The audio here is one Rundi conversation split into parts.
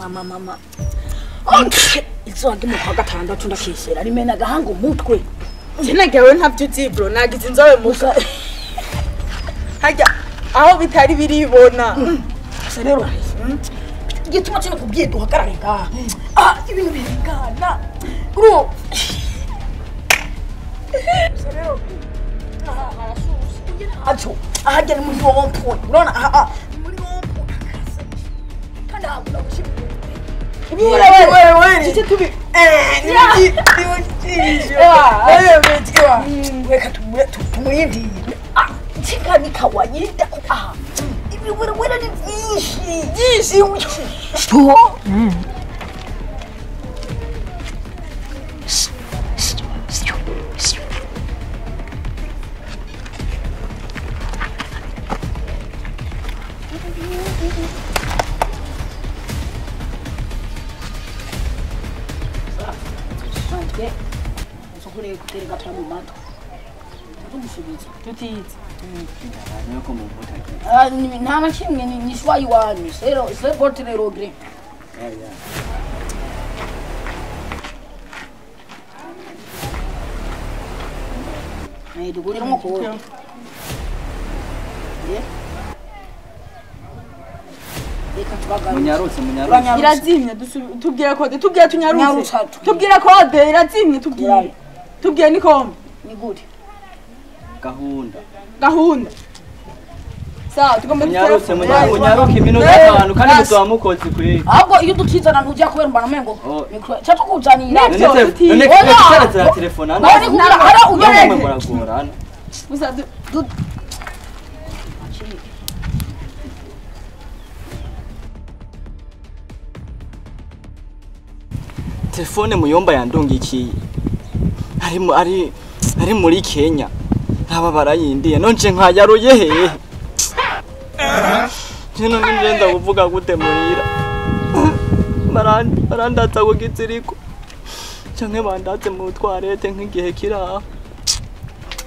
mama izoga mu kwa gatandatu ndakisera rimena gahanga umutwe Sinagewe ntavyo uzi bro nagize inzobe musa hajya aho bitari biribona rero gituma cyane kubyedo hakarare ngaha ibintu birigana bro rero acho ahajya muri wompo urabona muri wompo akaze kandi abura gushimira wewe titi tubi weka tumurindi chikani kawaida ibi wewe ni vyinshi sto Sokule kutereka tamu mato. Tumusubiza. Tutize. Nako mumbuta. Nta makimwe ni shwayi wanyu. Sero gotere rogre. Dugurira moko. Munyarutse irazimye tubwire kode tubwire tunyarutse tubwire kode irazimye tubwire ni kombe ni gute gahunda sawa tugomba munyarutse munyaruke iminota 5 kandi muzwa mukozi kuri ahubwo iyo dutizana ntujya kubera mbana mengo cyo tukuzanira none keretse telefone none ara ubereye muragorana musa telefone muyomba yandungikiye ari muri Kenya aba barayindiye nonje nkayaruye hehe Jeno ngenda kuvuga gute murira barandatsa kugitsiriko canke bandatse mu twarete nk'igihe kiraho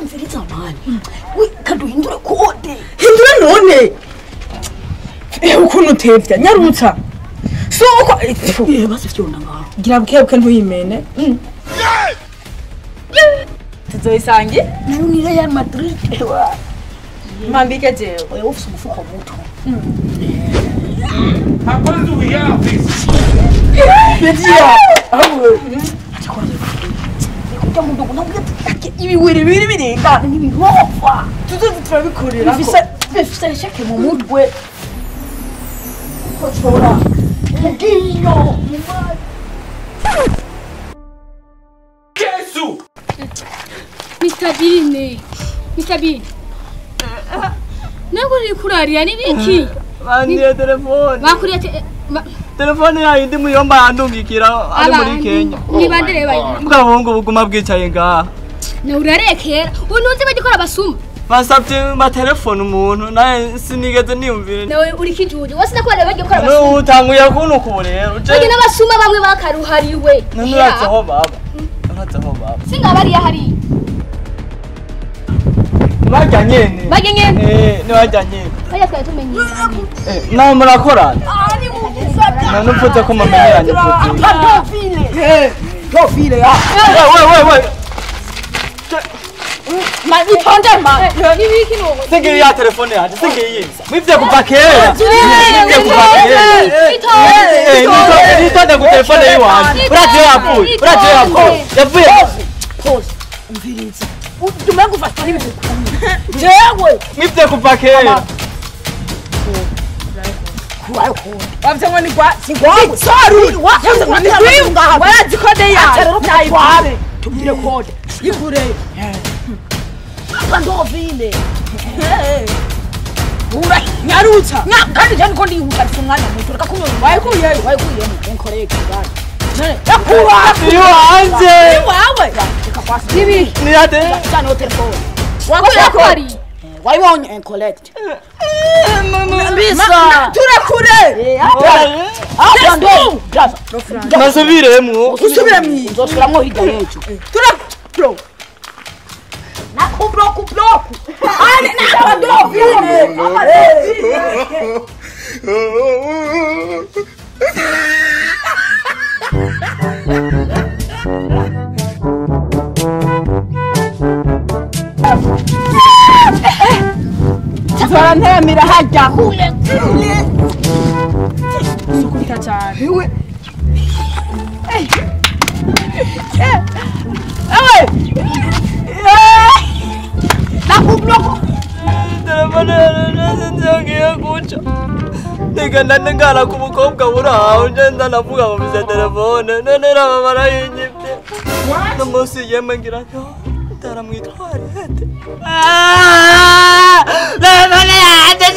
nziriza mani we kaduhindure kode hindura none ukuntu tevya nyarutsa soko basi fyona ngaho gira bwebwe ntuyimene tuzoisangi narunira ya Madrid ewa mambike jewe oya ufise umufuko muto How do we have this? Gira awe kuja mu ndugu nabwiye ibiwiri birenga n'ibirofa tuzozi turabikorera bifise sheke mu mutwe ko chora mugiyo mumai Jesus! Mr. Bean. Nako uri kurarira ni biki? bandiye telefone Bakuriye telefone yindi muyomba yandungikira ari muri Kenya Ni bandere bayi. bwabungu buguma bwicaye ngaha Na urarekera. Unuzi bagikora basuma. basabye ma telefone umuntu naye sinigeze niyumvire Nawe uri kijuje. Wasi nakora bagikora no basuma. utanguye kuno ko rero Bagi n'abasuma bamwe bakaruhariwe. nuratseho baba Singabari yahari. bajyanye ni bajyanye Kaya twari tumenye. nawe murakorana ari mufata nupfutse ko mumenyeranye Profile ya we itonde ma Ni biki no? singiye ya telefone yaje singiye mwivye kuva kera mwivye kuva kera nitonde ku telefone yiwanje uraje yapfuye pause umviriza utumenga ufata n'ibintu jewe mwivye kuva kera wavye ngo ni gwa sigwawe sorry yavuze ngo ni ngaha warazi kode yawe nayitwabe tubwire kode igure bandovile ura nyarutsa kandi jani ko ndihuta umwanya muto reka kunyura wayikuye enkoreke gani none yakuba iyo hanze wawe reka kwasi nibi ni yate cyane ho telefone Wakuri. wayibonye encollect bisa turakure ando gaza nasubiremo usubira mwi nzosubiramwo hirya y'ejo turakuro nakubloku ane nakubloku baranteramira hajya sukubita cyane Iwe. nakublogo telefone ngiye guca nigenda ngara ku mukobwa buraho ngenda navuga ngo bize telefone none raba barayinyibye n'umunsi yemwe ngira taramwitware hete telefone yanjye